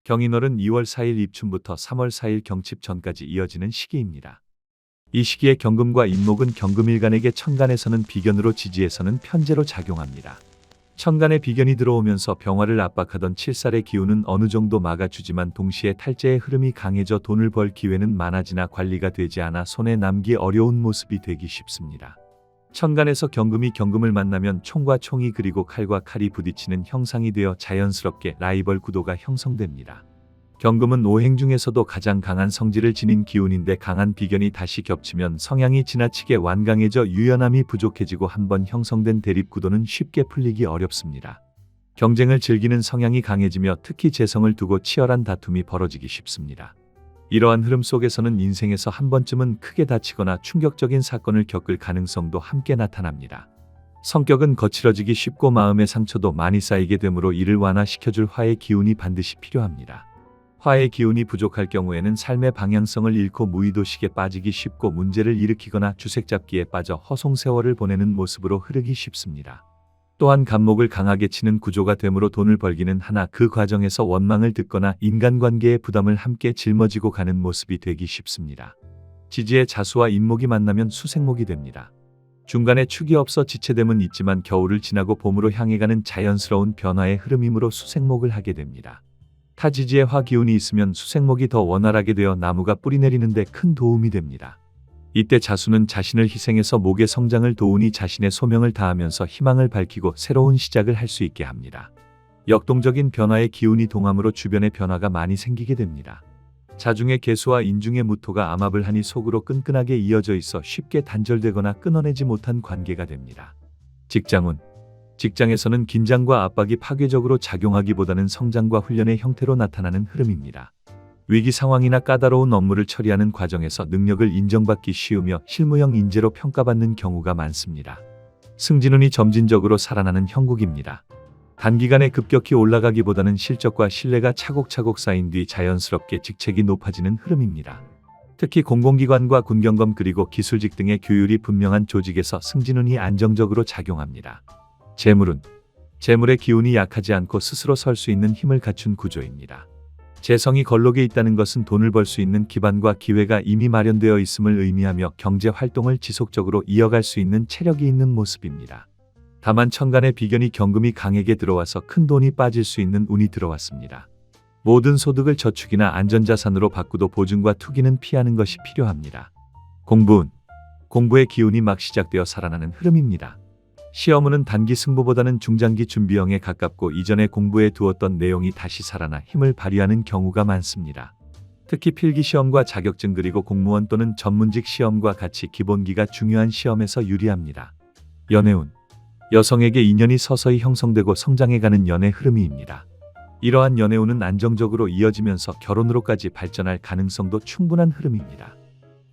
경인월은 2월 4일 입춘부터 3월 4일 경칩 전까지 이어지는 시기입니다. 이 시기에 경금과 인목은 경금일간에게 천간에서는 비견으로 지지에서는 편재로 작용합니다. 천간에 비견이 들어오면서 병화를 압박하던 7살의 기운은 어느 정도 막아주지만 동시에 탈재의 흐름이 강해져 돈을 벌 기회는 많아지나 관리가 되지 않아 손에 남기 어려운 모습이 되기 쉽습니다. 천간에서 경금이 경금을 만나면 총과 총이 그리고 칼과 칼이 부딪히는 형상이 되어 자연스럽게 라이벌 구도가 형성됩니다. 경금은 오행 중에서도 가장 강한 성질을 지닌 기운인데 강한 비견이 다시 겹치면 성향이 지나치게 완강해져 유연함이 부족해지고 한번 형성된 대립 구도는 쉽게 풀리기 어렵습니다. 경쟁을 즐기는 성향이 강해지며 특히 재성을 두고 치열한 다툼이 벌어지기 쉽습니다. 이러한 흐름 속에서는 인생에서 한 번쯤은 크게 다치거나 충격적인 사건을 겪을 가능성도 함께 나타납니다. 성격은 거칠어지기 쉽고 마음의 상처도 많이 쌓이게 되므로 이를 완화시켜줄 화의 기운이 반드시 필요합니다. 화의 기운이 부족할 경우에는 삶의 방향성을 잃고 무의도식에 빠지기 쉽고 문제를 일으키거나 주색잡기에 빠져 허송세월을 보내는 모습으로 흐르기 쉽습니다. 또한 간목을 강하게 치는 구조가 되므로 돈을 벌기는 하나 그 과정에서 원망을 듣거나 인간관계의 부담을 함께 짊어지고 가는 모습이 되기 쉽습니다. 지지의 자수와 인목이 만나면 수생목이 됩니다. 중간에 축이 없어 지체됨은 있지만 겨울을 지나고 봄으로 향해 가는 자연스러운 변화의 흐름이므로 수생목을 하게 됩니다. 타지지의 화 기운이 있으면 수생목이 더 원활하게 되어 나무가 뿌리 내리는 데 큰 도움이 됩니다. 이때 자수는 자신을 희생해서 목의 성장을 도우니 자신의 소명을 다하면서 희망을 밝히고 새로운 시작을 할 수 있게 합니다. 역동적인 변화의 기운이 동함으로 주변에 변화가 많이 생기게 됩니다. 자중의 개수와 인중의 무토가 암합을 하니 속으로 끈끈하게 이어져 있어 쉽게 단절되거나 끊어내지 못한 관계가 됩니다. 직장운 직장에서는 긴장과 압박이 파괴적으로 작용하기보다는 성장과 훈련의 형태로 나타나는 흐름입니다. 위기 상황이나 까다로운 업무를 처리하는 과정에서 능력을 인정받기 쉬우며 실무형 인재로 평가받는 경우가 많습니다. 승진운이 점진적으로 살아나는 형국입니다. 단기간에 급격히 올라가기보다는 실적과 신뢰가 차곡차곡 쌓인 뒤 자연스럽게 직책이 높아지는 흐름입니다. 특히 공공기관과 군경검 그리고 기술직 등의 규율이 분명한 조직에서 승진운이 안정적으로 작용합니다. 재물운 재물의 기운이 약하지 않고 스스로 설 수 있는 힘을 갖춘 구조입니다. 재성이 걸록에 있다는 것은 돈을 벌 수 있는 기반과 기회가 이미 마련되어 있음을 의미하며 경제 활동을 지속적으로 이어갈 수 있는 체력이 있는 모습입니다. 다만 천간의 비견이 경금이 강하게 들어와서 큰 돈이 빠질 수 있는 운이 들어왔습니다. 모든 소득을 저축이나 안전자산으로 바꾸도 보증과 투기는 피하는 것이 필요합니다. 공부운 공부의 기운이 막 시작되어 살아나는 흐름입니다. 시험운은 단기 승부보다는 중장기 준비형에 가깝고 이전에 공부해 두었던 내용이 다시 살아나 힘을 발휘하는 경우가 많습니다. 특히 필기시험과 자격증 그리고 공무원 또는 전문직 시험과 같이 기본기가 중요한 시험에서 유리합니다. 연애운 여성에게 인연이 서서히 형성되고 성장해가는 연애 흐름입니다. 이러한 연애운은 안정적으로 이어지면서 결혼으로까지 발전할 가능성도 충분한 흐름입니다.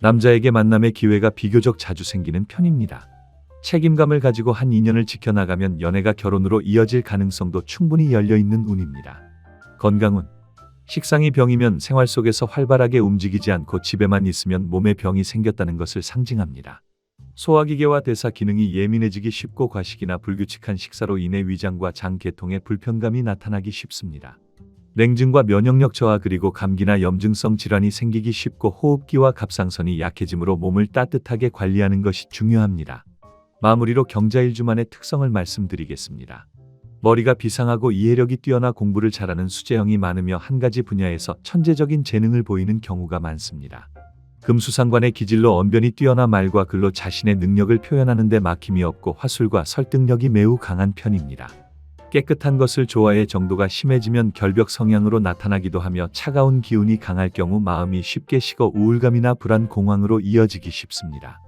남자에게 만남의 기회가 비교적 자주 생기는 편입니다. 책임감을 가지고 한 인연을 지켜나가면 연애가 결혼으로 이어질 가능성도 충분히 열려있는 운입니다. 건강운 식상이 병이면 생활 속에서 활발하게 움직이지 않고 집에만 있으면 몸에 병이 생겼다는 것을 상징합니다. 소화기계와 대사 기능이 예민해지기 쉽고 과식이나 불규칙한 식사로 인해 위장과 장 계통에 불편감이 나타나기 쉽습니다. 냉증과 면역력 저하 그리고 감기나 염증성 질환이 생기기 쉽고 호흡기와 갑상선이 약해지므로 몸을 따뜻하게 관리하는 것이 중요합니다. 마무리로 경자일주만의 특성을 말씀드리겠습니다. 머리가 비상하고 이해력이 뛰어나 공부를 잘하는 수재형이 많으며 한 가지 분야에서 천재적인 재능을 보이는 경우가 많습니다. 금수상관의 기질로 언변이 뛰어나 말과 글로 자신의 능력을 표현하는 데 막힘이 없고 화술과 설득력이 매우 강한 편입니다. 깨끗한 것을 좋아해 정도가 심해지면 결벽 성향으로 나타나기도 하며 차가운 기운이 강할 경우 마음이 쉽게 식어 우울감이나 불안 공황으로 이어지기 쉽습니다.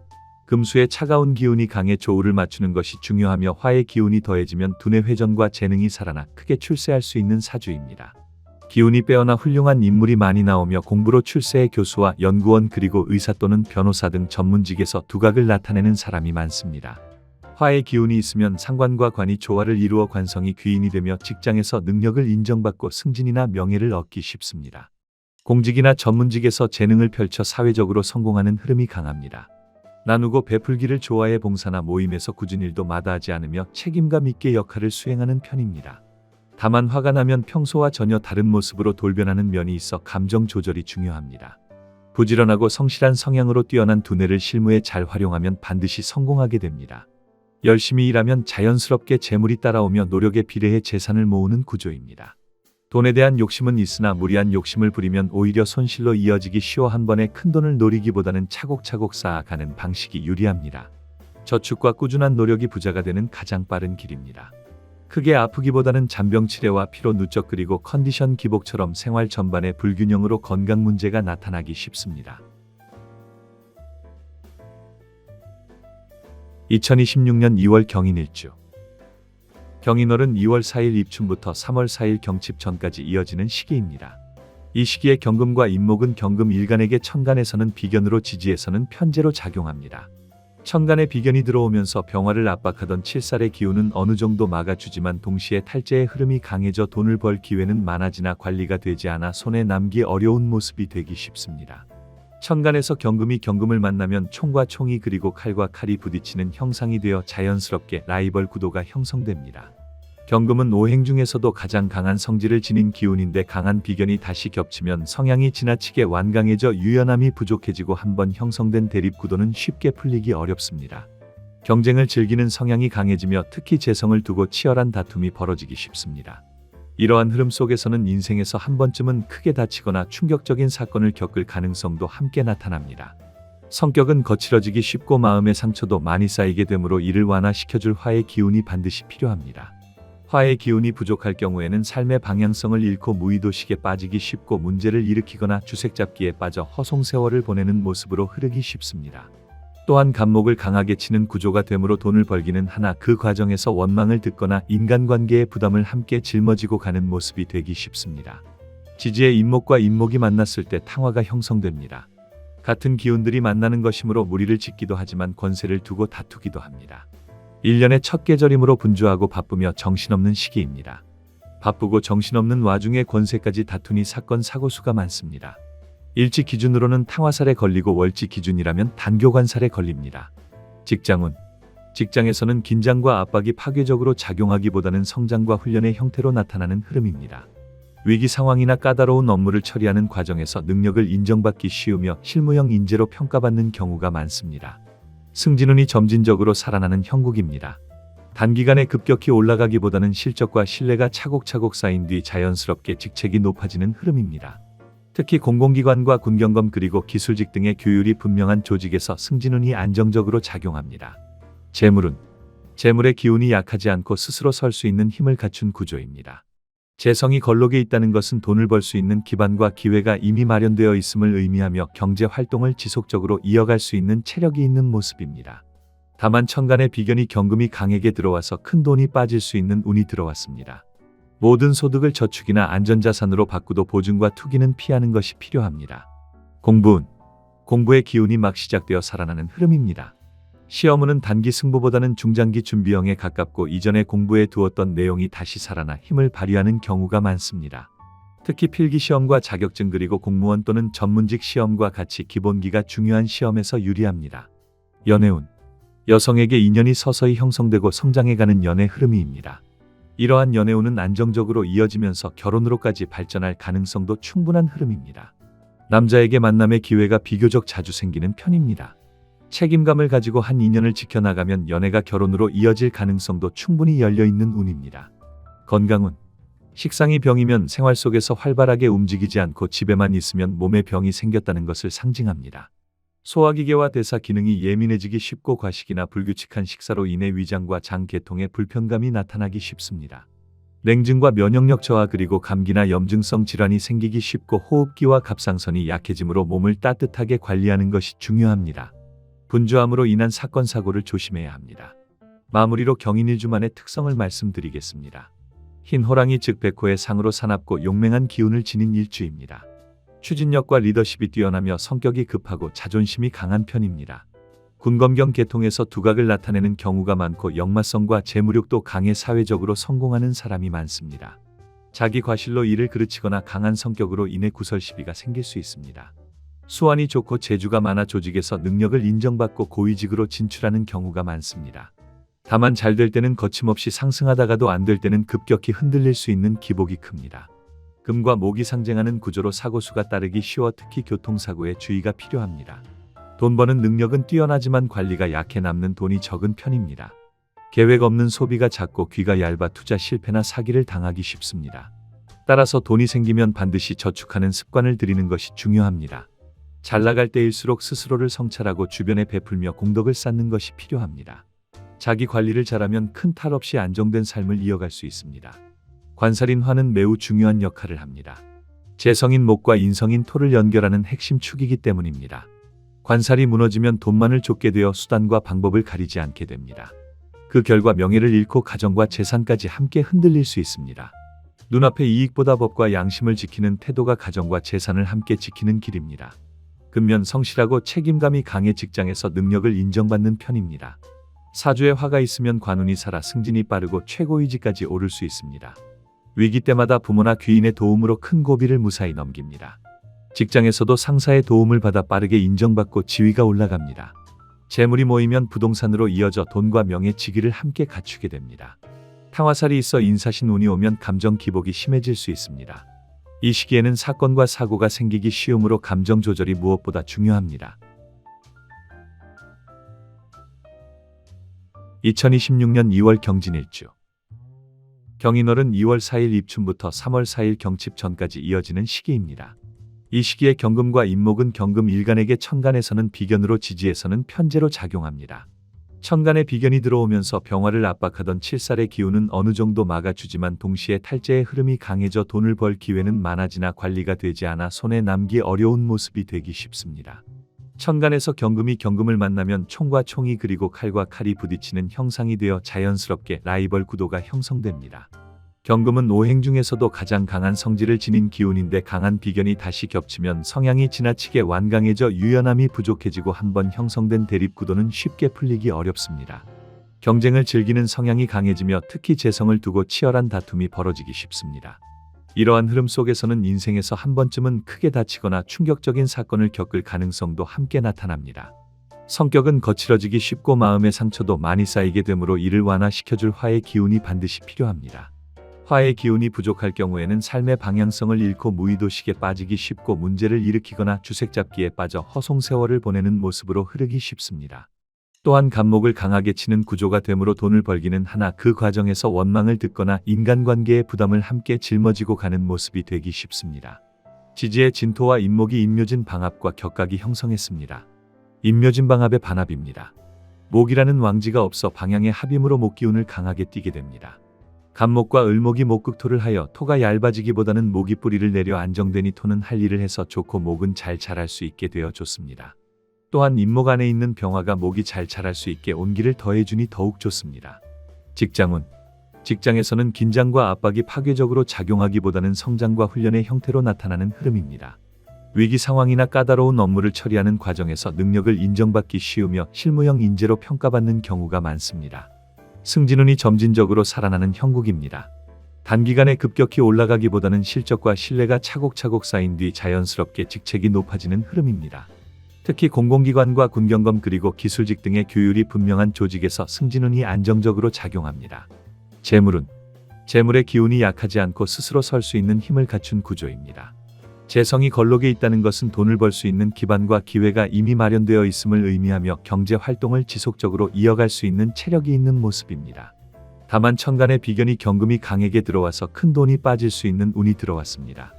금수의 차가운 기운이 강해 조울을 맞추는 것이 중요하며 화의 기운이 더해지면 두뇌 회전과 재능이 살아나 크게 출세할 수 있는 사주입니다. 기운이 빼어나 훌륭한 인물이 많이 나오며 공부로 출세의 교수와 연구원 그리고 의사 또는 변호사 등 전문직에서 두각을 나타내는 사람이 많습니다. 화의 기운이 있으면 상관과 관이 조화를 이루어 관성이 귀인이 되며 직장에서 능력을 인정받고 승진이나 명예를 얻기 쉽습니다. 공직이나 전문직에서 재능을 펼쳐 사회적으로 성공하는 흐름이 강합니다. 나누고 베풀기를 좋아해 봉사나 모임에서 굳은 일도 마다하지 않으며 책임감 있게 역할을 수행하는 편입니다. 다만 화가 나면 평소와 전혀 다른 모습으로 돌변하는 면이 있어 감정 조절이 중요합니다. 부지런하고 성실한 성향으로 뛰어난 두뇌를 실무에 잘 활용하면 반드시 성공하게 됩니다. 열심히 일하면 자연스럽게 재물이 따라오며 노력에 비례해 재산을 모으는 구조입니다. 돈에 대한 욕심은 있으나 무리한 욕심을 부리면 오히려 손실로 이어지기 쉬워 한 번에 큰돈을 노리기보다는 차곡차곡 쌓아가는 방식이 유리합니다. 저축과 꾸준한 노력이 부자가 되는 가장 빠른 길입니다. 크게 아프기보다는 잔병 치레와 피로 누적 그리고 컨디션 기복처럼 생활 전반의 불균형으로 건강 문제가 나타나기 쉽습니다. 2026년 2월 경인일주. 경인월은 2월 4일 입춘부터 3월 4일 경칩 전까지 이어지는 시기입니다. 이 시기에 경금과 인목은 경금 일간에게 천간에서는 비견으로 지지에서는 편재로 작용합니다. 천간에 비견이 들어오면서 병화를 압박하던 7살의 기운은 어느 정도 막아주지만 동시에 탈재의 흐름이 강해져 돈을 벌 기회는 많아지나 관리가 되지 않아 손에 남기 어려운 모습이 되기 쉽습니다. 천간에서 경금이 경금을 만나면 총과 총이 그리고 칼과 칼이 부딪히는 형상이 되어 자연스럽게 라이벌 구도가 형성됩니다. 경금은 오행 중에서도 가장 강한 성질을 지닌 기운인데 강한 비견이 다시 겹치면 성향이 지나치게 완강해져 유연함이 부족해지고 한번 형성된 대립 구도는 쉽게 풀리기 어렵습니다. 경쟁을 즐기는 성향이 강해지며 특히 재성을 두고 치열한 다툼이 벌어지기 쉽습니다. 이러한 흐름 속에서는 인생에서 한 번쯤은 크게 다치거나 충격적인 사건을 겪을 가능성도 함께 나타납니다. 성격은 거칠어지기 쉽고 마음의 상처도 많이 쌓이게 되므로 이를 완화시켜줄 화의 기운이 반드시 필요합니다. 화의 기운이 부족할 경우에는 삶의 방향성을 잃고 무의도식에 빠지기 쉽고 문제를 일으키거나 주색잡기에 빠져 허송세월을 보내는 모습으로 흐르기 쉽습니다. 또한 간목을 강하게 치는 구조가 되므로 돈을 벌기는 하나 그 과정에서 원망을 듣거나 인간관계의 부담을 함께 짊어지고 가는 모습이 되기 쉽습니다. 지지의 인목과 인목이 만났을 때 탕화가 형성됩니다. 같은 기운들이 만나는 것이므로 무리를 짓기도 하지만 권세를 두고 다투기도 합니다. 1년의 첫 계절이므로 분주하고 바쁘며 정신없는 시기입니다. 바쁘고 정신없는 와중에 권세까지 다투니 사건 사고 수가 많습니다. 일지 기준으로는 탕화살에 걸리고 월지 기준이라면 단교관살에 걸립니다. 직장운. 직장에서는 긴장과 압박이 파괴적으로 작용하기보다는 성장과 훈련의 형태로 나타나는 흐름입니다. 위기 상황이나 까다로운 업무를 처리하는 과정에서 능력을 인정받기 쉬우며 실무형 인재로 평가받는 경우가 많습니다. 승진운이 점진적으로 살아나는 형국입니다. 단기간에 급격히 올라가기보다는 실적과 신뢰가 차곡차곡 쌓인 뒤 자연스럽게 직책이 높아지는 흐름입니다. 특히 공공기관과 군경검 그리고 기술직 등의 규율이 분명한 조직에서 승진운이 안정적으로 작용합니다. 재물운. 재물의 기운이 약하지 않고 스스로 설 수 있는 힘을 갖춘 구조입니다. 재성이 걸록에 있다는 것은 돈을 벌 수 있는 기반과 기회가 이미 마련되어 있음을 의미하며 경제 활동을 지속적으로 이어갈 수 있는 체력이 있는 모습입니다. 다만 천간의 비견이 경금이 강하게 들어와서 큰 돈이 빠질 수 있는 운이 들어왔습니다. 모든 소득을 저축이나 안전자산으로 바꾸도 보증과 투기는 피하는 것이 필요합니다. 공부운. 공부의 기운이 막 시작되어 살아나는 흐름입니다. 시험운은 단기 승부보다는 중장기 준비형에 가깝고 이전에 공부해 두었던 내용이 다시 살아나 힘을 발휘하는 경우가 많습니다. 특히 필기시험과 자격증 그리고 공무원 또는 전문직 시험과 같이 기본기가 중요한 시험에서 유리합니다. 연애운. 여성에게 인연이 서서히 형성되고 성장해가는 연애 흐름입니다. 이러한 연애운은 안정적으로 이어지면서 결혼으로까지 발전할 가능성도 충분한 흐름입니다. 남자에게 만남의 기회가 비교적 자주 생기는 편입니다. 책임감을 가지고 한 인연을 지켜나가면 연애가 결혼으로 이어질 가능성도 충분히 열려있는 운입니다. 건강운. 식상이 병이면 생활 속에서 활발하게 움직이지 않고 집에만 있으면 몸에 병이 생겼다는 것을 상징합니다. 소화기계와 대사 기능이 예민해지기 쉽고 과식이나 불규칙한 식사로 인해 위장과 장 계통에 불편감이 나타나기 쉽습니다. 냉증과 면역력 저하 그리고 감기나 염증성 질환이 생기기 쉽고 호흡기와 갑상선이 약해지므로 몸을 따뜻하게 관리하는 것이 중요합니다. 분주함으로 인한 사건 사고를 조심해야 합니다. 마무리로 경인일주만의 특성을 말씀드리겠습니다. 흰 호랑이 즉 백호의 상으로 사납고 용맹한 기운을 지닌 일주입니다. 추진력과 리더십이 뛰어나며 성격이 급하고 자존심이 강한 편입니다. 군검경 계통에서 두각을 나타내는 경우가 많고 역마성과 재무력도 강해 사회적으로 성공하는 사람이 많습니다. 자기 과실로 일을 그르치거나 강한 성격으로 인해 구설시비가 생길 수 있습니다. 수완이 좋고 재주가 많아 조직에서 능력을 인정받고 고위직으로 진출하는 경우가 많습니다. 다만 잘 될 때는 거침없이 상승하다가도 안 될 때는 급격히 흔들릴 수 있는 기복이 큽니다. 금과 목이 상징하는 구조로 사고수가 따르기 쉬워 특히 교통사고에 주의가 필요합니다. 돈 버는 능력은 뛰어나지만 관리가 약해 남는 돈이 적은 편입니다. 계획 없는 소비가 잦고 귀가 얇아 투자 실패나 사기를 당하기 쉽습니다. 따라서 돈이 생기면 반드시 저축하는 습관을 들이는 것이 중요합니다. 잘 나갈 때일수록 스스로를 성찰하고 주변에 베풀며 공덕을 쌓는 것이 필요합니다. 자기 관리를 잘하면 큰 탈 없이 안정된 삶을 이어갈 수 있습니다. 관살인 화는 매우 중요한 역할을 합니다. 재성인 목과 인성인 토를 연결하는 핵심 축이기 때문입니다. 관살이 무너지면 돈만을 쫓게 되어 수단과 방법을 가리지 않게 됩니다. 그 결과 명예를 잃고 가정과 재산까지 함께 흔들릴 수 있습니다. 눈앞의 이익보다 법과 양심을 지키는 태도가 가정과 재산을 함께 지키는 길입니다. 근면 성실하고 책임감이 강해 직장에서 능력을 인정받는 편입니다. 사주에 화가 있으면 관운이 살아 승진이 빠르고 최고위직까지 오를 수 있습니다. 위기 때마다 부모나 귀인의 도움으로 큰 고비를 무사히 넘깁니다. 직장에서도 상사의 도움을 받아 빠르게 인정받고 지위가 올라갑니다. 재물이 모이면 부동산으로 이어져 돈과 명예 직위를 함께 갖추게 됩니다. 탕화살이 있어 인사신 운이 오면 감정 기복이 심해질 수 있습니다. 이 시기에는 사건과 사고가 생기기 쉬우므로 감정 조절이 무엇보다 중요합니다. 2026년 2월 경진일주 경인월은 2월 4일 입춘부터 3월 4일 경칩 전까지 이어지는 시기입니다. 이 시기에 경금과 인목은 경금 일간에게 천간에서는 비견으로 지지에서는 편재로 작용합니다. 천간에 비견이 들어오면서 병화를 압박하던 7살의 기운은 어느 정도 막아주지만 동시에 탈재의 흐름이 강해져 돈을 벌 기회는 많아지나 관리가 되지 않아 손에 남기 어려운 모습이 되기 쉽습니다. 천간에서 경금이 경금을 만나면 총과 총이 그리고 칼과 칼이 부딪히는 형상이 되어 자연스럽게 라이벌 구도가 형성됩니다. 경금은 오행 중에서도 가장 강한 성질을 지닌 기운인데 강한 비견이 다시 겹치면 성향이 지나치게 완강해져 유연함이 부족해지고 한번 형성된 대립 구도는 쉽게 풀리기 어렵습니다. 경쟁을 즐기는 성향이 강해지며 특히 재성을 두고 치열한 다툼이 벌어지기 쉽습니다. 이러한 흐름 속에서는 인생에서 한 번쯤은 크게 다치거나 충격적인 사건을 겪을 가능성도 함께 나타납니다. 성격은 거칠어지기 쉽고 마음의 상처도 많이 쌓이게 되므로 이를 완화시켜줄 화의 기운이 반드시 필요합니다. 화의 기운이 부족할 경우에는 삶의 방향성을 잃고 무의도식에 빠지기 쉽고 문제를 일으키거나 주색잡기에 빠져 허송세월을 보내는 모습으로 흐르기 쉽습니다. 또한 간목을 강하게 치는 구조가 되므로 돈을 벌기는 하나 그 과정에서 원망을 듣거나 인간관계의 부담을 함께 짊어지고 가는 모습이 되기 쉽습니다. 지지의 진토와 인목이 인묘진 방합과 격각이 형성했습니다. 인묘진 방합의 반합입니다. 목이라는 왕지가 없어 방향의 합임으로 목기운을 강하게 띠게 됩니다. 간목과 을목이 목극토를 하여 토가 얇아지기보다는 목이 뿌리를 내려 안정되니 토는 할 일을 해서 좋고 목은 잘 자랄 수 있게 되어 좋습니다. 또한 인목 안에 있는 병화가 목이 잘 자랄 수 있게 온기를 더해주니 더욱 좋습니다. 직장운 직장에서는 긴장과 압박이 파괴적으로 작용하기보다는 성장과 훈련의 형태로 나타나는 흐름입니다. 위기 상황이나 까다로운 업무를 처리하는 과정에서 능력을 인정받기 쉬우며 실무형 인재로 평가받는 경우가 많습니다. 승진운이 점진적으로 살아나는 형국입니다. 단기간에 급격히 올라가기보다는 실적과 신뢰가 차곡차곡 쌓인 뒤 자연스럽게 직책이 높아지는 흐름입니다. 특히 공공기관과 군경검 그리고 기술직 등의 규율이 분명한 조직에서 승진운이 안정적으로 작용합니다. 재물운 재물의 기운이 약하지 않고 스스로 설 수 있는 힘을 갖춘 구조입니다. 재성이 걸록에 있다는 것은 돈을 벌 수 있는 기반과 기회가 이미 마련되어 있음을 의미하며 경제 활동을 지속적으로 이어갈 수 있는 체력이 있는 모습입니다. 다만 천간의 비견이 경금이 강하게 들어와서 큰 돈이 빠질 수 있는 운이 들어왔습니다.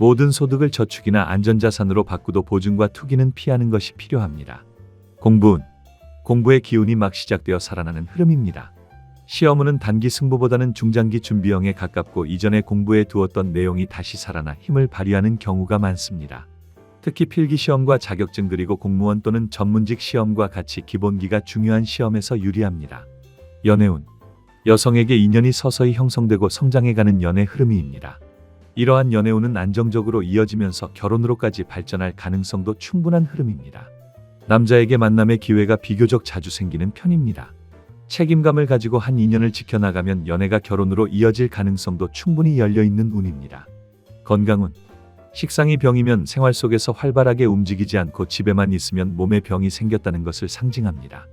모든 소득을 저축이나 안전자산으로 바꾸도 보증과 투기는 피하는 것이 필요합니다. 공부운 공부의 기운이 막 시작되어 살아나는 흐름입니다. 시험운은 단기 승부보다는 중장기 준비형에 가깝고 이전에 공부해 두었던 내용이 다시 살아나 힘을 발휘하는 경우가 많습니다. 특히 필기시험과 자격증 그리고 공무원 또는 전문직 시험과 같이 기본기가 중요한 시험에서 유리합니다. 연애운 여성에게 인연이 서서히 형성되고 성장해가는 연애 흐름입니다. 이러한 연애운은 안정적으로 이어지면서 결혼으로까지 발전할 가능성도 충분한 흐름입니다. 남자에게 만남의 기회가 비교적 자주 생기는 편입니다. 책임감을 가지고 한 인연을 지켜나가면 연애가 결혼으로 이어질 가능성도 충분히 열려있는 운입니다. 건강운 식상이 병이면 생활 속에서 활발하게 움직이지 않고 집에만 있으면 몸에 병이 생겼다는 것을 상징합니다.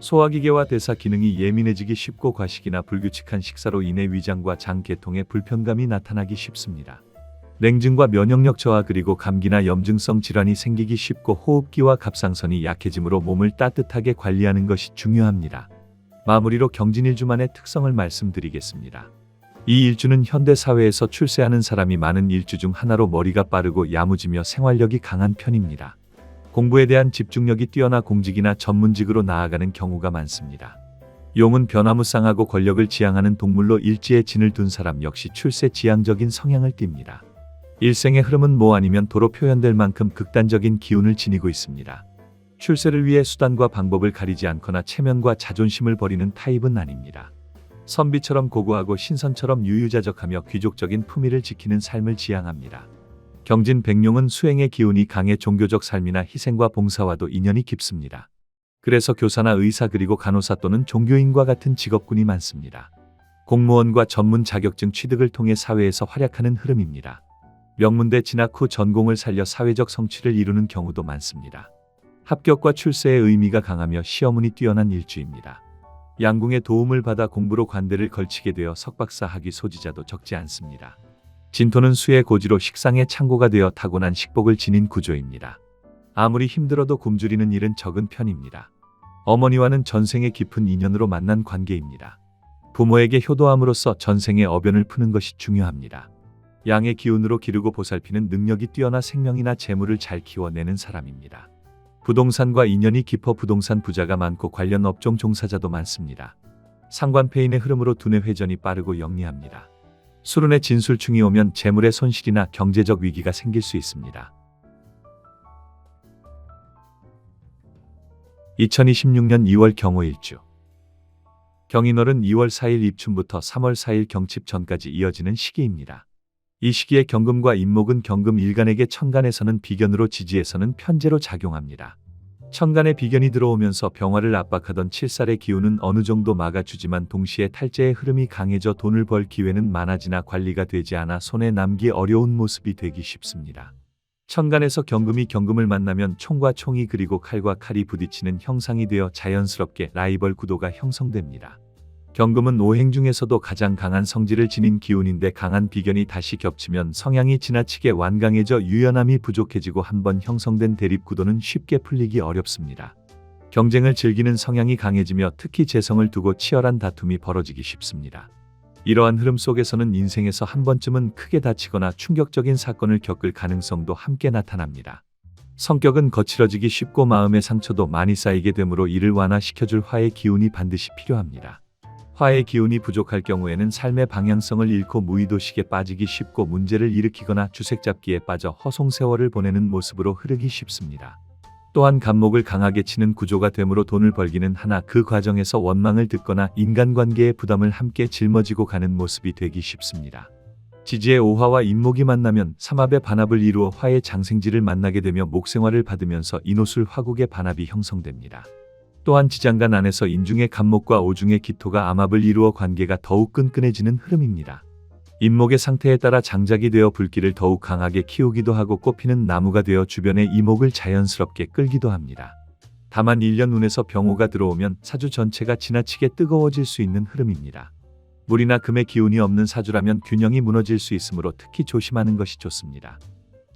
소화기계와 대사 기능이 예민해지기 쉽고 과식이나 불규칙한 식사로 인해 위장과 장 계통에 불편감이 나타나기 쉽습니다. 냉증과 면역력 저하 그리고 감기나 염증성 질환이 생기기 쉽고 호흡기와 갑상선이 약해지므로 몸을 따뜻하게 관리하는 것이 중요합니다. 마무리로 경진일주만의 특성을 말씀드리겠습니다. 이 일주는 현대 사회에서 출세하는 사람이 많은 일주 중 하나로 머리가 빠르고 야무지며 생활력이 강한 편입니다. 공부에 대한 집중력이 뛰어나 공직이나 전문직으로 나아가는 경우가 많습니다. 용은 변화무쌍하고 권력을 지향하는 동물로 일지에 진을 둔 사람 역시 출세 지향적인 성향을 띱니다. 일생의 흐름은 뭐 아니면 도로 표현될 만큼 극단적인 기운을 지니고 있습니다. 출세를 위해 수단과 방법을 가리지 않거나 체면과 자존심을 버리는 타입은 아닙니다. 선비처럼 고고하고 신선처럼 유유자적하며 귀족적인 품위를 지키는 삶을 지향합니다. 경진 백룡은 수행의 기운이 강해 종교적 삶이나 희생과 봉사와도 인연이 깊습니다. 그래서 교사나 의사 그리고 간호사 또는 종교인과 같은 직업군이 많습니다. 공무원과 전문 자격증 취득을 통해 사회에서 활약하는 흐름입니다. 명문대 진학 후 전공을 살려 사회적 성취를 이루는 경우도 많습니다. 합격과 출세의 의미가 강하며 시험운이 뛰어난 일주입니다. 양궁의 도움을 받아 공부로 관대를 걸치게 되어 석박사 학위 소지자도 적지 않습니다. 진토는 수의 고지로 식상의 창고가 되어 타고난 식복을 지닌 구조입니다. 아무리 힘들어도 굶주리는 일은 적은 편입니다. 어머니와는 전생의 깊은 인연으로 만난 관계입니다. 부모에게 효도함으로써 전생의 어변을 푸는 것이 중요합니다. 양의 기운으로 기르고 보살피는 능력이 뛰어나 생명이나 재물을 잘 키워내는 사람입니다. 부동산과 인연이 깊어 부동산 부자가 많고 관련 업종 종사자도 많습니다. 상관폐인의 흐름으로 두뇌 회전이 빠르고 영리합니다. 술운에 진술충이 오면 재물의 손실이나 경제적 위기가 생길 수 있습니다. 2026년 2월 경호일주 경인월은 2월 4일 입춘부터 3월 4일 경칩 전까지 이어지는 시기입니다. 이 시기에 경금과 인목은 경금 일간에게 천간에서는 비견으로 지지에서는 편재로 작용합니다. 천간에 비견이 들어오면서 병화를 압박하던 7살의 기운은 어느 정도 막아주지만 동시에 탈재의 흐름이 강해져 돈을 벌 기회는 많아지나 관리가 되지 않아 손에 남기 어려운 모습이 되기 쉽습니다. 천간에서 경금이 경금을 만나면 총과 총이 그리고 칼과 칼이 부딪히는 형상이 되어 자연스럽게 라이벌 구도가 형성됩니다. 경금은 오행 중에서도 가장 강한 성질을 지닌 기운인데 강한 비견이 다시 겹치면 성향이 지나치게 완강해져 유연함이 부족해지고 한번 형성된 대립구도는 쉽게 풀리기 어렵습니다. 경쟁을 즐기는 성향이 강해지며 특히 재성을 두고 치열한 다툼이 벌어지기 쉽습니다. 이러한 흐름 속에서는 인생에서 한 번쯤은 크게 다치거나 충격적인 사건을 겪을 가능성도 함께 나타납니다. 성격은 거칠어지기 쉽고 마음의 상처도 많이 쌓이게 되므로 이를 완화시켜줄 화의 기운이 반드시 필요합니다. 화의 기운이 부족할 경우에는 삶의 방향성을 잃고 무의도식에 빠지기 쉽고 문제를 일으키거나 주색잡기에 빠져 허송세월을 보내는 모습으로 흐르기 쉽습니다. 또한 간목을 강하게 치는 구조가 되므로 돈을 벌기는 하나 그 과정에서 원망을 듣거나 인간관계의 부담을 함께 짊어지고 가는 모습이 되기 쉽습니다. 지지의 오화와 인목이 만나면 삼합의 반합을 이루어 화의 장생지를 만나게 되며 목생화를 받으면서 인호술 화국의 반합이 형성됩니다. 또한 지장간 안에서 인중의 간목과 오중의 기토가 암합을 이루어 관계가 더욱 끈끈해지는 흐름입니다. 인목의 상태에 따라 장작이 되어 불길을 더욱 강하게 키우기도 하고 꽃피는 나무가 되어 주변의 이목을 자연스럽게 끌기도 합니다. 다만 1년 운에서 병호가 들어오면 사주 전체가 지나치게 뜨거워질 수 있는 흐름입니다. 물이나 금의 기운이 없는 사주라면 균형이 무너질 수 있으므로 특히 조심하는 것이 좋습니다.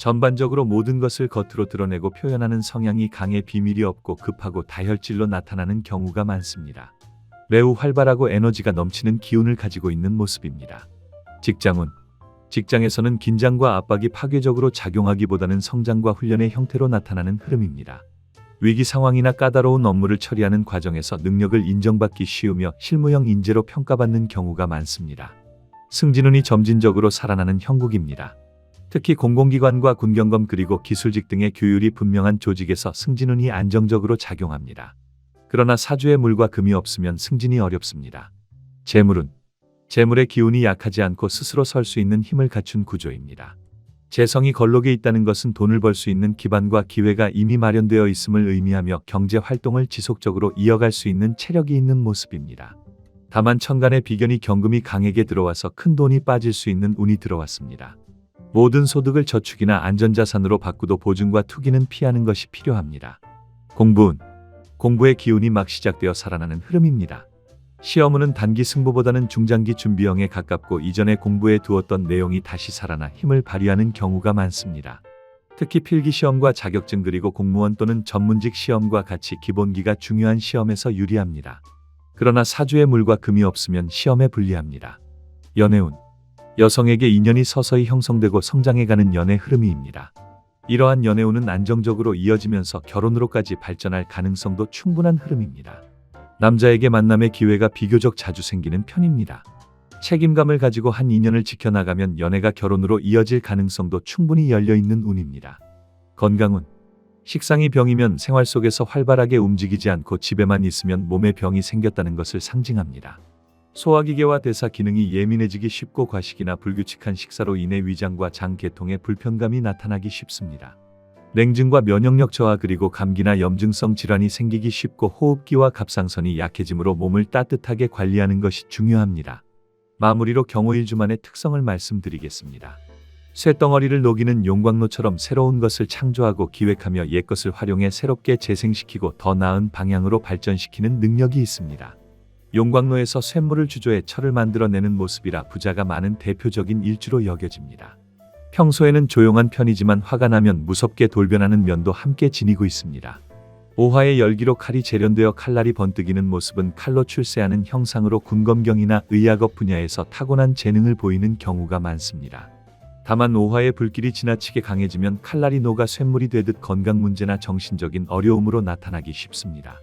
전반적으로 모든 것을 겉으로 드러내고 표현하는 성향이 강해 비밀이 없고 급하고 다혈질로 나타나는 경우가 많습니다. 매우 활발하고 에너지가 넘치는 기운을 가지고 있는 모습입니다. 직장운 직장에서는 긴장과 압박이 파괴적으로 작용하기보다는 성장과 훈련의 형태로 나타나는 흐름입니다. 위기 상황이나 까다로운 업무를 처리하는 과정에서 능력을 인정받기 쉬우며 실무형 인재로 평가받는 경우가 많습니다. 승진운이 점진적으로 살아나는 형국입니다. 특히 공공기관과 군경검 그리고 기술직 등의 규율이 분명한 조직에서 승진운이 안정적으로 작용합니다. 그러나 사주에 물과 금이 없으면 승진이 어렵습니다. 재물운 재물의 기운이 약하지 않고 스스로 설 수 있는 힘을 갖춘 구조입니다. 재성이 걸록에 있다는 것은 돈을 벌 수 있는 기반과 기회가 이미 마련되어 있음을 의미하며 경제 활동을 지속적으로 이어갈 수 있는 체력이 있는 모습입니다. 다만 천간의 비견이 경금이 강하게 들어와서 큰 돈이 빠질 수 있는 운이 들어왔습니다. 모든 소득을 저축이나 안전자산으로 바꾸도 보증과 투기는 피하는 것이 필요합니다. 공부운 공부의 기운이 막 시작되어 살아나는 흐름입니다. 시험은 단기 승부보다는 중장기 준비형에 가깝고 이전에 공부해 두었던 내용이 다시 살아나 힘을 발휘하는 경우가 많습니다. 특히 필기시험과 자격증 그리고 공무원 또는 전문직 시험과 같이 기본기가 중요한 시험에서 유리합니다. 그러나 사주에 물과 금이 없으면 시험에 불리합니다. 연애운. 여성에게 인연이 서서히 형성되고 성장해가는 연애 흐름입니다. 이러한 연애운은 안정적으로 이어지면서 결혼으로까지 발전할 가능성도 충분한 흐름입니다. 남자에게 만남의 기회가 비교적 자주 생기는 편입니다. 책임감을 가지고 한 인연을 지켜나가면 연애가 결혼으로 이어질 가능성도 충분히 열려있는 운입니다. 건강운. 식상이 병이면 생활 속에서 활발하게 움직이지 않고 집에만 있으면 몸에 병이 생겼다는 것을 상징합니다. 소화기계와 대사 기능이 예민해지기 쉽고 과식이나 불규칙한 식사로 인해 위장과 장 계통에 불편감이 나타나기 쉽습니다. 냉증과 면역력 저하 그리고 감기나 염증성 질환이 생기기 쉽고 호흡기와 갑상선이 약해지므로 몸을 따뜻하게 관리하는 것이 중요합니다. 마무리로 경호일주만의 특성을 말씀드리겠습니다. 쇳덩어리를 녹이는 용광로처럼 새로운 것을 창조하고 기획하며 옛것을 활용해 새롭게 재생시키고 더 나은 방향으로 발전시키는 능력이 있습니다. 용광로에서 쇳물을 주조해 철을 만들어내는 모습이라 부자가 많은 대표적인 일주로 여겨집니다. 평소에는 조용한 편이지만 화가 나면 무섭게 돌변하는 면도 함께 지니고 있습니다. 오화의 열기로 칼이 재련되어 칼날이 번뜩이는 모습은 칼로 출세하는 형상으로 군검경이나 의학업 분야에서 타고난 재능을 보이는 경우가 많습니다. 다만 오화의 불길이 지나치게 강해지면 칼날이 녹아 쇳물이 되듯 건강 문제나 정신적인 어려움으로 나타나기 쉽습니다.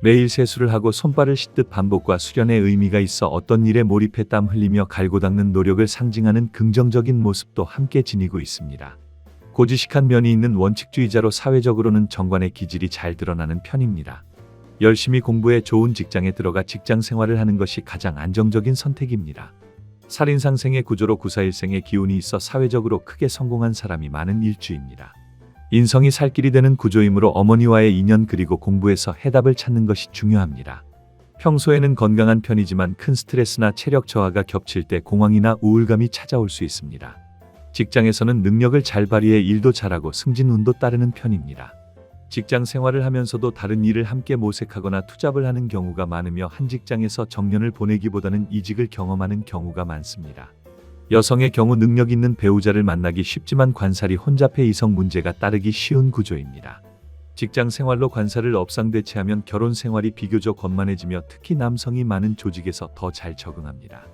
매일 세수를 하고 손발을 씻듯 반복과 수련의 의미가 있어 어떤 일에 몰입해 땀 흘리며 갈고 닦는 노력을 상징하는 긍정적인 모습도 함께 지니고 있습니다. 고지식한 면이 있는 원칙주의자로 사회적으로는 정관의 기질이 잘 드러나는 편입니다. 열심히 공부해 좋은 직장에 들어가 직장 생활을 하는 것이 가장 안정적인 선택입니다. 살인상생의 구조로 구사일생의 기운이 있어 사회적으로 크게 성공한 사람이 많은 일주입니다. 인성이 살 길이 되는 구조이므로 어머니와의 인연 그리고 공부에서 해답을 찾는 것이 중요합니다. 평소에는 건강한 편이지만 큰 스트레스나 체력 저하가 겹칠 때 공황이나 우울감이 찾아올 수 있습니다. 직장에서는 능력을 잘 발휘해 일도 잘하고 승진운도 따르는 편입니다. 직장 생활을 하면서도 다른 일을 함께 모색하거나 투잡을 하는 경우가 많으며 한 직장에서 정년을 보내기보다는 이직을 경험하는 경우가 많습니다. 여성의 경우 능력 있는 배우자를 만나기 쉽지만 관살이 혼잡해 이성 문제가 따르기 쉬운 구조입니다. 직장 생활로 관살을 업상대체하면 결혼 생활이 비교적 원만해지며 특히 남성이 많은 조직에서 더 잘 적응합니다.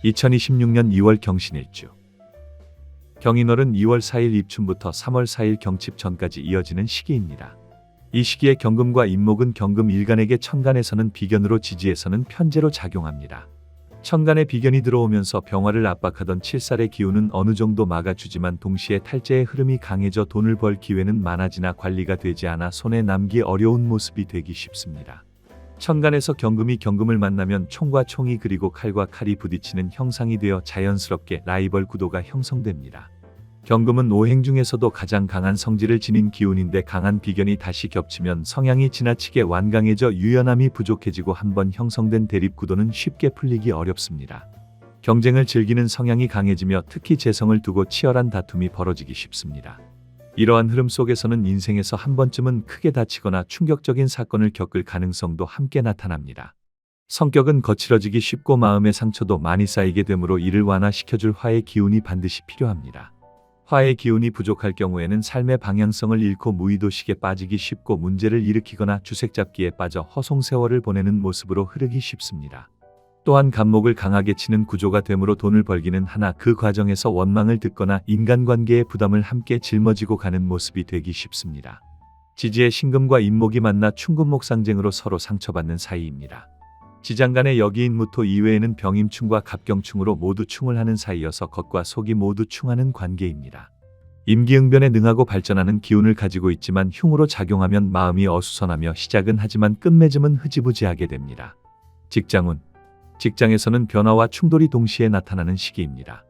2026년 2월 경신일주. 경인월은 2월 4일 입춘부터 3월 4일 경칩 전까지 이어지는 시기입니다. 이 시기에 경금과 인목은 경금 일간에게 천간에서는 비견으로 지지에서는 편재로 작용합니다. 천간에 비견이 들어오면서 병화를 압박하던 7살의 기운은 어느 정도 막아주지만 동시에 탈재의 흐름이 강해져 돈을 벌 기회는 많아지나 관리가 되지 않아 손에 남기 어려운 모습이 되기 쉽습니다. 천간에서 경금이 경금을 만나면 총과 총이 그리고 칼과 칼이 부딪히는 형상이 되어 자연스럽게 라이벌 구도가 형성됩니다. 경금은 오행 중에서도 가장 강한 성질을 지닌 기운인데 강한 비견이 다시 겹치면 성향이 지나치게 완강해져 유연함이 부족해지고 한번 형성된 대립구도는 쉽게 풀리기 어렵습니다. 경쟁을 즐기는 성향이 강해지며 특히 재성을 두고 치열한 다툼이 벌어지기 쉽습니다. 이러한 흐름 속에서는 인생에서 한 번쯤은 크게 다치거나 충격적인 사건을 겪을 가능성도 함께 나타납니다. 성격은 거칠어지기 쉽고 마음의 상처도 많이 쌓이게 되므로 이를 완화시켜줄 화의 기운이 반드시 필요합니다. 화의 기운이 부족할 경우에는 삶의 방향성을 잃고 무의도식에 빠지기 쉽고 문제를 일으키거나 주색잡기에 빠져 허송세월을 보내는 모습으로 흐르기 쉽습니다. 또한 간목을 강하게 치는 구조가 되므로 돈을 벌기는 하나 그 과정에서 원망을 듣거나 인간관계의 부담을 함께 짊어지고 가는 모습이 되기 쉽습니다. 지지의 신금과 인목이 만나 충금목 상쟁으로 서로 상처받는 사이입니다. 지장간의 여기인 무토 이외에는 병임충과 갑경충으로 모두 충을 하는 사이여서 겉과 속이 모두 충하는 관계입니다. 임기응변에 능하고 발전하는 기운을 가지고 있지만 흉으로 작용하면 마음이 어수선하며 시작은 하지만 끝맺음은 흐지부지하게 됩니다. 직장운. 직장에서는 변화와 충돌이 동시에 나타나는 시기입니다.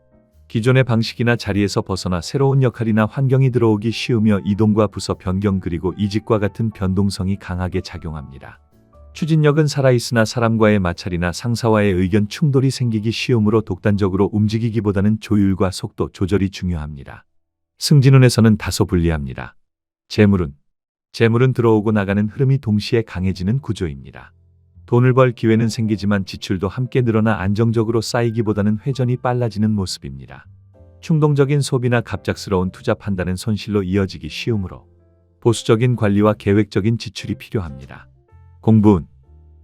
기존의 방식이나 자리에서 벗어나 새로운 역할이나 환경이 들어오기 쉬우며 이동과 부서 변경 그리고 이직과 같은 변동성이 강하게 작용합니다. 추진력은 살아있으나 사람과의 마찰이나 상사와의 의견 충돌이 생기기 쉬우므로 독단적으로 움직이기보다는 조율과 속도 조절이 중요합니다. 승진운에서는 다소 불리합니다. 재물은 들어오고 나가는 흐름이 동시에 강해지는 구조입니다. 돈을 벌 기회는 생기지만 지출도 함께 늘어나 안정적으로 쌓이기보다는 회전이 빨라지는 모습입니다. 충동적인 소비나 갑작스러운 투자 판단은 손실로 이어지기 쉬우므로 보수적인 관리와 계획적인 지출이 필요합니다.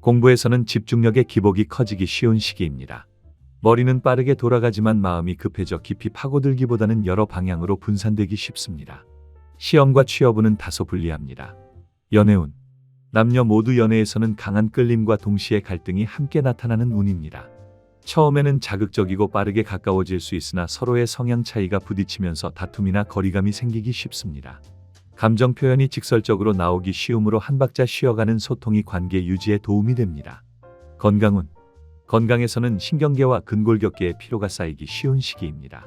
공부에서는 집중력의 기복이 커지기 쉬운 시기입니다. 머리는 빠르게 돌아가지만 마음이 급해져 깊이 파고들기보다는 여러 방향으로 분산되기 쉽습니다. 시험과 취업운은 다소 불리합니다. 연애운. 남녀 모두 연애에서는 강한 끌림과 동시에 갈등이 함께 나타나는 운입니다. 처음에는 자극적이고 빠르게 가까워질 수 있으나 서로의 성향 차이가 부딪히면서 다툼이나 거리감이 생기기 쉽습니다. 감정 표현이 직설적으로 나오기 쉬우므로 한 박자 쉬어가는 소통이 관계 유지에 도움이 됩니다. 건강운. 건강에서는 신경계와 근골격계에 피로가 쌓이기 쉬운 시기입니다.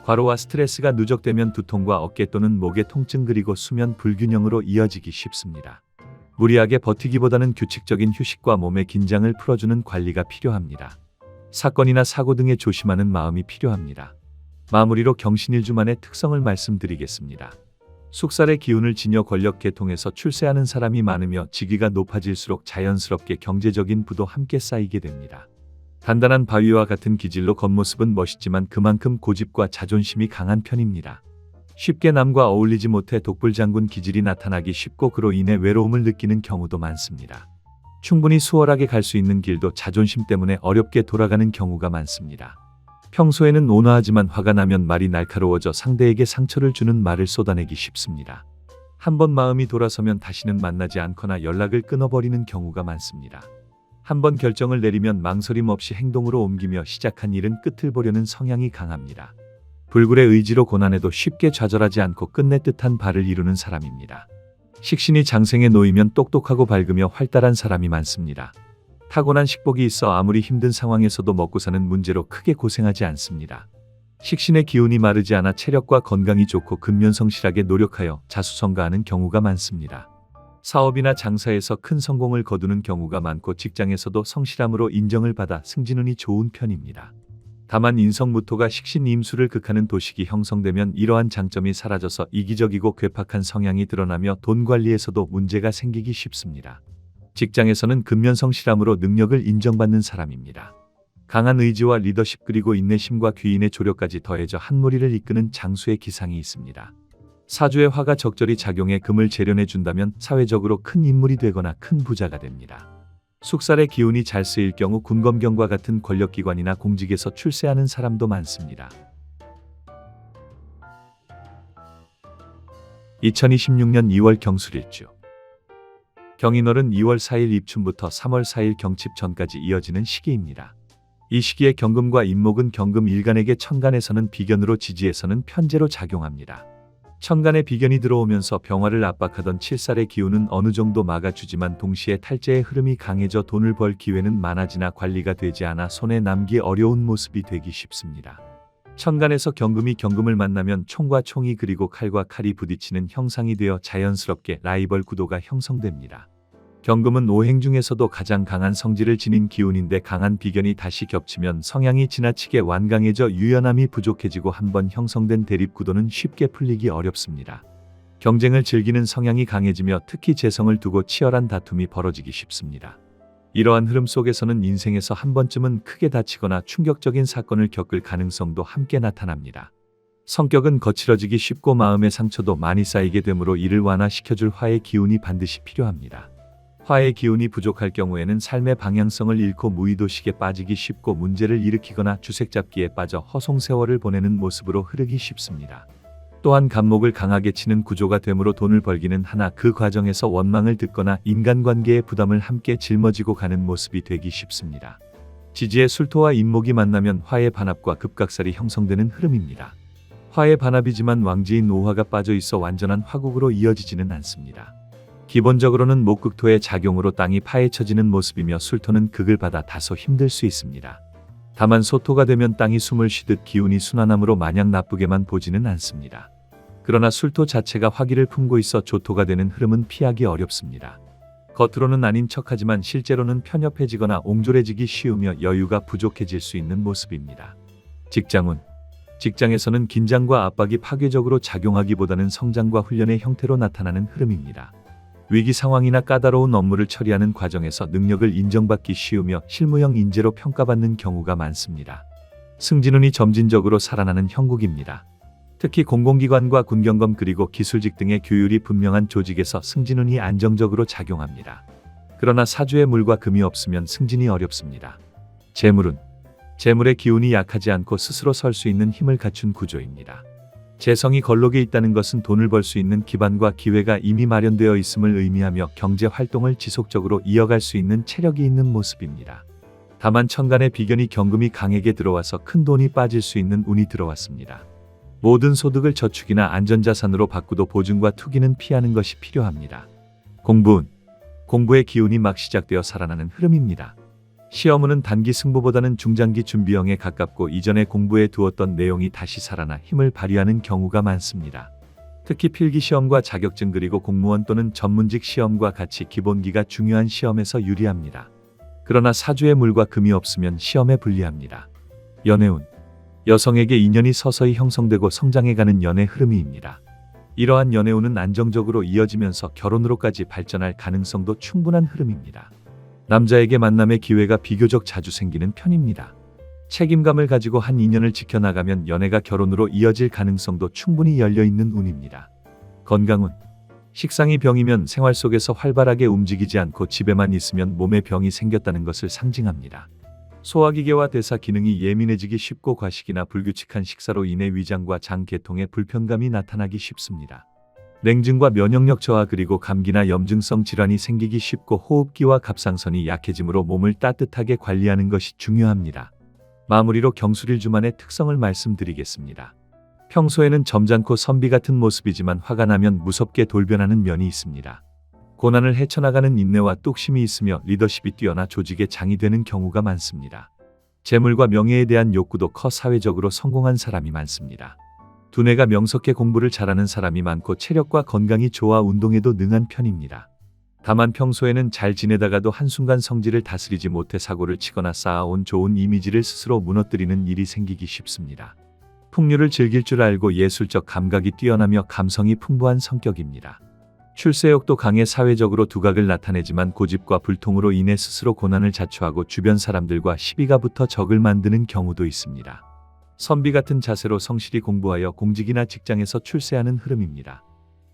과로와 스트레스가 누적되면 두통과 어깨 또는 목의 통증 그리고 수면 불균형으로 이어지기 쉽습니다. 무리하게 버티기보다는 규칙적인 휴식과 몸의 긴장을 풀어주는 관리가 필요합니다. 사건이나 사고 등에 조심하는 마음이 필요합니다. 마무리로 경신일주만의 특성을 말씀드리겠습니다. 숙살의 기운을 지녀 권력 계통에서 출세하는 사람이 많으며 직위가 높아질수록 자연스럽게 경제적인 부도 함께 쌓이게 됩니다. 단단한 바위와 같은 기질로 겉모습은 멋있지만 그만큼 고집과 자존심이 강한 편입니다. 쉽게 남과 어울리지 못해 독불장군 기질이 나타나기 쉽고 그로 인해 외로움을 느끼는 경우도 많습니다. 충분히 수월하게 갈 수 있는 길도 자존심 때문에 어렵게 돌아가는 경우가 많습니다. 평소에는 온화하지만 화가 나면 말이 날카로워져 상대에게 상처를 주는 말을 쏟아내기 쉽습니다. 한번 마음이 돌아서면 다시는 만나지 않거나 연락을 끊어버리는 경우가 많습니다. 한번 결정을 내리면 망설임 없이 행동으로 옮기며 시작한 일은 끝을 보려는 성향이 강합니다. 불굴의 의지로 고난해도 쉽게 좌절하지 않고 끝내 뜻한 바를 이루는 사람입니다. 식신이 장생에 놓이면 똑똑하고 밝으며 활달한 사람이 많습니다. 타고난 식복이 있어 아무리 힘든 상황에서도 먹고 사는 문제로 크게 고생하지 않습니다. 식신의 기운이 마르지 않아 체력과 건강이 좋고 근면성실하게 노력하여 자수성가하는 경우가 많습니다. 사업이나 장사에서 큰 성공을 거두는 경우가 많고 직장에서도 성실함으로 인정을 받아 승진운이 좋은 편입니다. 다만 인성무토가 식신 임수를 극하는 도식이 형성되면 이러한 장점이 사라져서 이기적이고 괴팍한 성향이 드러나며 돈 관리에서도 문제가 생기기 쉽습니다. 직장에서는 근면성실함으로 능력을 인정받는 사람입니다. 강한 의지와 리더십 그리고 인내심과 귀인의 조력까지 더해져 한 무리를 이끄는 장수의 기상이 있습니다. 사주의 화가 적절히 작용해 금을 재련해 준다면 사회적으로 큰 인물이 되거나 큰 부자가 됩니다. 숙살의 기운이 잘 쓰일 경우 군검경과 같은 권력기관이나 공직에서 출세하는 사람도 많습니다. 2026년 2월 경술일주. 경인월은 2월 4일 입춘부터 3월 4일 경칩 전까지 이어지는 시기입니다. 이 시기에 경금과 인목은 경금 일간에게 천간에서는 비견으로 지지에서는 편재로 작용합니다. 천간에 비견이 들어오면서 병화를 압박하던 칠살의 기운은 어느 정도 막아주지만 동시에 탈재의 흐름이 강해져 돈을 벌 기회는 많아지나 관리가 되지 않아 손에 남기 어려운 모습이 되기 쉽습니다. 천간에서 경금이 경금을 만나면 총과 총이 그리고 칼과 칼이 부딪히는 형상이 되어 자연스럽게 라이벌 구도가 형성됩니다. 경금은 오행 중에서도 가장 강한 성질을 지닌 기운인데 강한 비견이 다시 겹치면 성향이 지나치게 완강해져 유연함이 부족해지고 한번 형성된 대립 구도는 쉽게 풀리기 어렵습니다. 경쟁을 즐기는 성향이 강해지며 특히 재성을 두고 치열한 다툼이 벌어지기 쉽습니다. 이러한 흐름 속에서는 인생에서 한 번쯤은 크게 다치거나 충격적인 사건을 겪을 가능성도 함께 나타납니다. 성격은 거칠어지기 쉽고 마음의 상처도 많이 쌓이게 되므로 이를 완화시켜줄 화의 기운이 반드시 필요합니다. 화의 기운이 부족할 경우에는 삶의 방향성을 잃고 무의도식에 빠지기 쉽고 문제를 일으키거나 주색잡기에 빠져 허송세월을 보내는 모습으로 흐르기 쉽습니다. 또한 간목을 강하게 치는 구조가 되므로 돈을 벌기는 하나 그 과정에서 원망을 듣거나 인간관계의 부담을 함께 짊어지고 가는 모습이 되기 쉽습니다. 지지의 술토와 인목이 만나면 화의 반합과 급각살이 형성되는 흐름입니다. 화의 반합이지만 왕지인 오화가 빠져 있어 완전한 화국으로 이어지지는 않습니다. 기본적으로는 목극토의 작용으로 땅이 파헤쳐지는 모습이며 술토는 극을 받아 다소 힘들 수 있습니다. 다만 소토가 되면 땅이 숨을 쉬듯 기운이 순환함으로 마냥 나쁘게만 보지는 않습니다. 그러나 술토 자체가 화기를 품고 있어 조토가 되는 흐름은 피하기 어렵습니다. 겉으로는 아닌 척하지만 실제로는 편협해지거나 옹졸해지기 쉬우며 여유가 부족해질 수 있는 모습입니다. 직장운. 직장에서는 긴장과 압박이 파괴적으로 작용하기보다는 성장과 훈련의 형태로 나타나는 흐름입니다. 위기 상황이나 까다로운 업무를 처리하는 과정에서 능력을 인정받기 쉬우며 실무형 인재로 평가받는 경우가 많습니다. 승진운이 점진적으로 살아나는 형국입니다. 특히 공공기관과 군경검 그리고 기술직 등의 규율이 분명한 조직에서 승진운이 안정적으로 작용합니다. 그러나 사주에 물과 금이 없으면 승진이 어렵습니다. 재물의 기운이 약하지 않고 스스로 설 수 있는 힘을 갖춘 구조입니다. 재성이 걸록에 있다는 것은 돈을 벌 수 있는 기반과 기회가 이미 마련되어 있음을 의미하며 경제 활동을 지속적으로 이어갈 수 있는 체력이 있는 모습입니다. 다만 천간의 비견이 경금이 강하게 들어와서 큰 돈이 빠질 수 있는 운이 들어왔습니다. 모든 소득을 저축이나 안전자산으로 바꾸도 보증과 투기는 피하는 것이 필요합니다. 공부의 기운이 막 시작되어 살아나는 흐름입니다. 시험운은 단기 승부보다는 중장기 준비형에 가깝고 이전에 공부해 두었던 내용이 다시 살아나 힘을 발휘하는 경우가 많습니다. 특히 필기시험과 자격증 그리고 공무원 또는 전문직 시험과 같이 기본기가 중요한 시험에서 유리합니다. 그러나 사주에 물과 금이 없으면 시험에 불리합니다. 연애운. 여성에게 인연이 서서히 형성되고 성장해가는 연애 흐름이입니다. 이러한 연애운은 안정적으로 이어지면서 결혼으로까지 발전할 가능성도 충분한 흐름입니다. 남자에게 만남의 기회가 비교적 자주 생기는 편입니다. 책임감을 가지고 한 인연을 지켜나가면 연애가 결혼으로 이어질 가능성도 충분히 열려있는 운입니다. 건강운. 식상이 병이면 생활 속에서 활발하게 움직이지 않고 집에만 있으면 몸에 병이 생겼다는 것을 상징합니다. 소화기계와 대사 기능이 예민해지기 쉽고 과식이나 불규칙한 식사로 인해 위장과 장 계통에 불편감이 나타나기 쉽습니다. 냉증과 면역력 저하 그리고 감기나 염증성 질환이 생기기 쉽고 호흡기와 갑상선이 약해지므로 몸을 따뜻하게 관리하는 것이 중요합니다. 마무리로 경술일주만의 특성을 말씀드리겠습니다. 평소에는 점잖고 선비 같은 모습이지만 화가 나면 무섭게 돌변하는 면이 있습니다. 고난을 헤쳐나가는 인내와 뚝심이 있으며 리더십이 뛰어나 조직의 장이 되는 경우가 많습니다. 재물과 명예에 대한 욕구도 커 사회적으로 성공한 사람이 많습니다. 두뇌가 명석해 공부를 잘하는 사람이 많고 체력과 건강이 좋아 운동에도 능한 편입니다. 다만 평소에는 잘 지내다가도 한순간 성질을 다스리지 못해 사고를 치거나 쌓아온 좋은 이미지를 스스로 무너뜨리는 일이 생기기 쉽습니다. 풍류를 즐길 줄 알고 예술적 감각이 뛰어나며 감성이 풍부한 성격입니다. 출세욕도 강해 사회적으로 두각을 나타내지만 고집과 불통으로 인해 스스로 고난을 자초하고 주변 사람들과 시비가 붙어 적을 만드는 경우도 있습니다. 선비 같은 자세로 성실히 공부하여 공직이나 직장에서 출세하는 흐름입니다.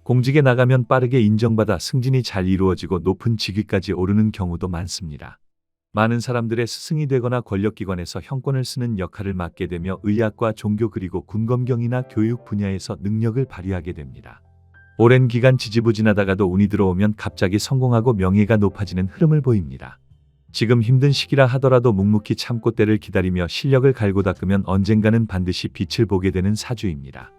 공직에 나가면 빠르게 인정받아 승진이 잘 이루어지고 높은 직위까지 오르는 경우도 많습니다. 많은 사람들의 스승이 되거나 권력기관에서 형권을 쓰는 역할을 맡게 되며 의학과 종교 그리고 군검경이나 교육 분야에서 능력을 발휘하게 됩니다. 오랜 기간 지지부진하다가도 운이 들어오면 갑자기 성공하고 명예가 높아지는 흐름을 보입니다. 지금 힘든 시기라 하더라도 묵묵히 참고 때를 기다리며 실력을 갈고 닦으면 언젠가는 반드시 빛을 보게 되는 사주입니다.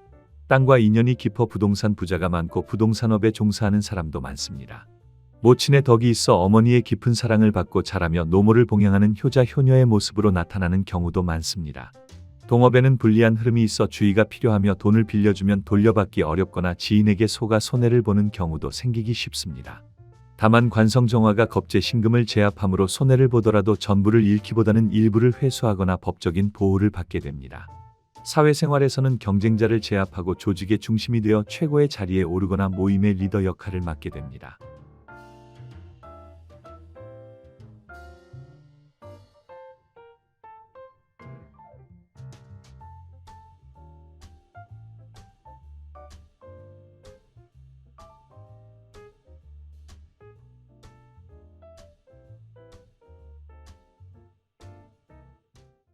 땅과 인연이 깊어 부동산 부자가 많고 부동산업에 종사하는 사람도 많습니다. 모친의 덕이 있어 어머니의 깊은 사랑을 받고 자라며 노모를 봉양하는 효자 효녀의 모습으로 나타나는 경우도 많습니다. 동업에는 불리한 흐름이 있어 주의가 필요하며 돈을 빌려주면 돌려받기 어렵거나 지인에게 속아 손해를 보는 경우도 생기기 쉽습니다. 다만 관성정화가 겁재신금을 제압함으로 손해를 보더라도 전부를 잃기보다는 일부를 회수하거나 법적인 보호를 받게 됩니다. 사회생활에서는 경쟁자를 제압하고 조직의 중심이 되어 최고의 자리에 오르거나 모임의 리더 역할을 맡게 됩니다.